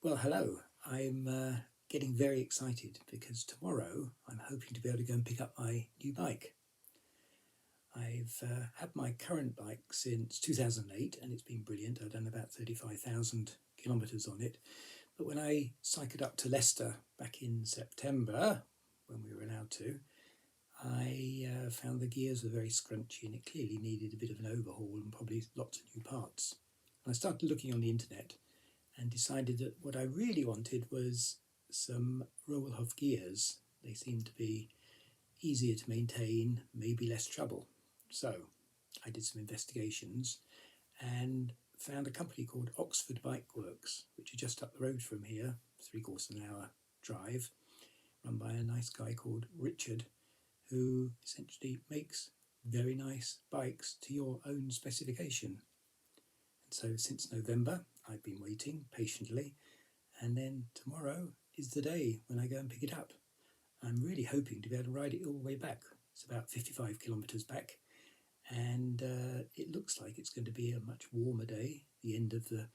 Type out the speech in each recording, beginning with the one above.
Well, hello. I'm getting very excited because tomorrow I'm hoping to be able to go and pick up my new bike. I've had my current bike since 2008 and it's been brilliant. I've done about 35,000 kilometres on it. But when I cycled up to Leicester back in September, when we were allowed to, I found the gears were very scrunchy and it clearly needed a bit of an overhaul and probably lots of new parts. And I started looking on the internet and decided that what I really wanted was some Rohloff gears. They seem to be easier to maintain, maybe less trouble. So I did some investigations and found a company called Oxford Bike Works, which are just up the road from here, 3/4 of an hour drive, run by a nice guy called Richard, who essentially makes very nice bikes to your own specification. And so since November, I've been waiting patiently, and then tomorrow is the day when I go and pick it up. I'm really hoping to be able to ride it all the way back. It's about 55 kilometres back, and it looks like it's going to be a much warmer day. The end of the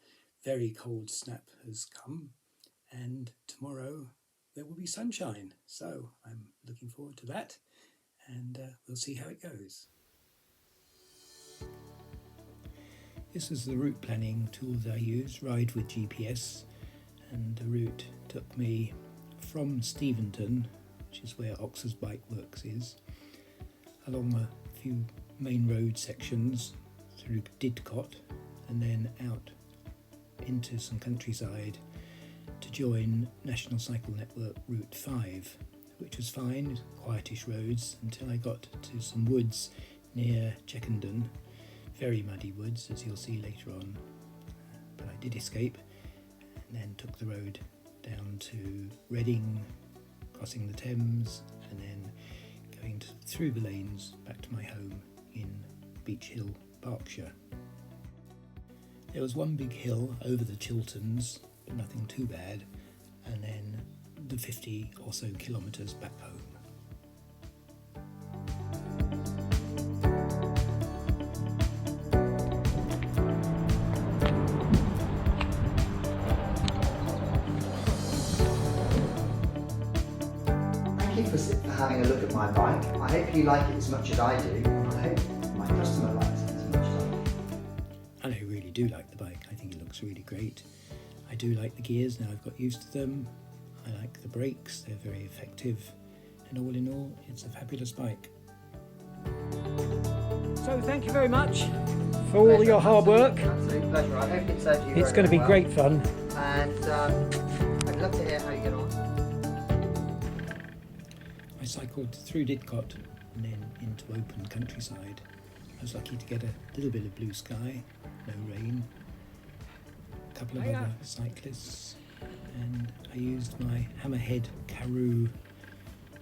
very cold snap has come, and tomorrow there will be sunshine. So I'm looking forward to that, and we'll see how it goes. This is the route planning tool that I use, Ride with GPS, and the route took me from Steventon, which is where Oxford Bike Works is, along a few main road sections through Didcot and then out into some countryside to join National Cycle Network Route 5, which was fine, quietish roads, until I got to some woods near Checkendon. Very muddy woods, as you'll see later on, but I did escape and then took the road down to Reading, crossing the Thames, and then going through the lanes back to my home in Beech Hill, Berkshire. There was one big hill over the Chilterns, but nothing too bad, and then the 50 or so kilometres back home. Thank you for having a look at my bike. I hope you like it as much as I do, and I hope my customer likes it as much as I do. And I really do like the bike. I think it looks really great. I do like the gears now I've got used to them. I like the brakes, they're very effective, and all in all, it's a fabulous bike. So thank you very much for all your hard work. Absolute pleasure. I hope it serves you It's going to be great fun. And I'd love to hear how you get on. I cycled through Didcot and then into open countryside. I was lucky to get a little bit of blue sky, no rain, a couple of other cyclists, and I used my Hammerhead Karoo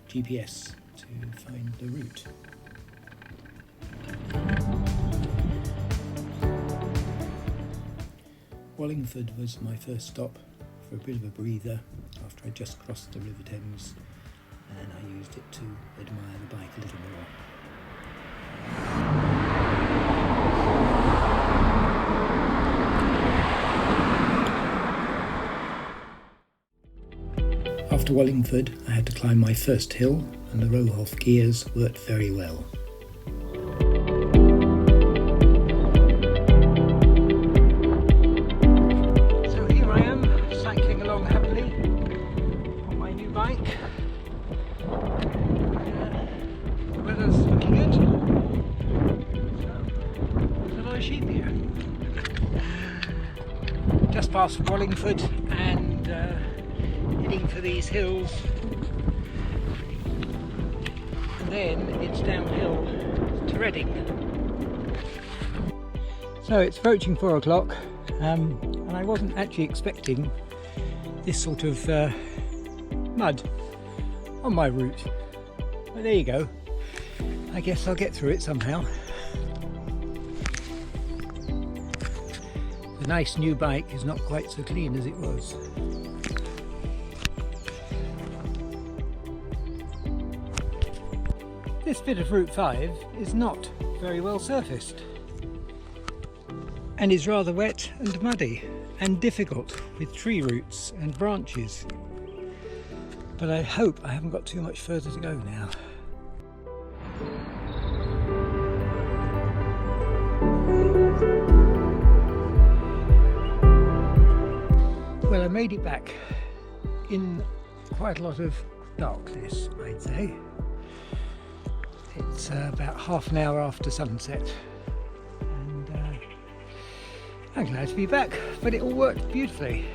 GPS to find the route. Wallingford was my first stop for a bit of a breather after I just crossed the River Thames, and I used it to admire the bike a little more. After Wallingford, I had to climb my first hill, and the Rohloff gears worked very well. So here I am, cycling along happily on my new bike. The weather's looking good. So, there's a lot of sheep here. Just past Wallingford and heading for these hills, and then it's downhill to Reading. So it's approaching 4 o'clock, and I wasn't actually expecting this sort of mud on my route, but there you go. I guess I'll get through it somehow. The nice new bike is not quite so clean as it was. This bit of Route 5 is not very well surfaced and is rather wet and muddy. and difficult with tree roots and branches. But I hope I haven't got too much further to go now. Well, I made it back in quite a lot of darkness, I'd say. It's about half an hour after sunset, and I'm glad to be back, but it all worked beautifully,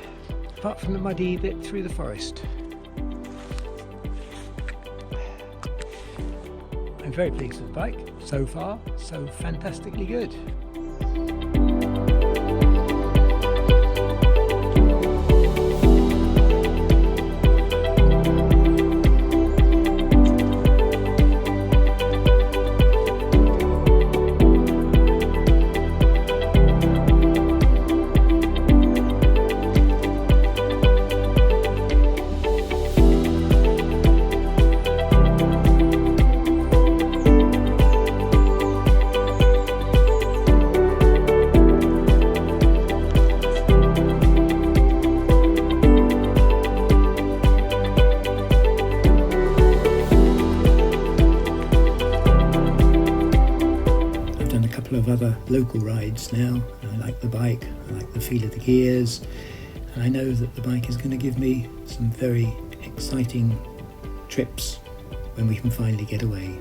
apart from the muddy bit through the forest. I'm very pleased with the bike so far, so fantastically good. Of other local rides now. I like the bike, I like the feel of the gears, and I know that the bike is going to give me some very exciting trips when we can finally get away.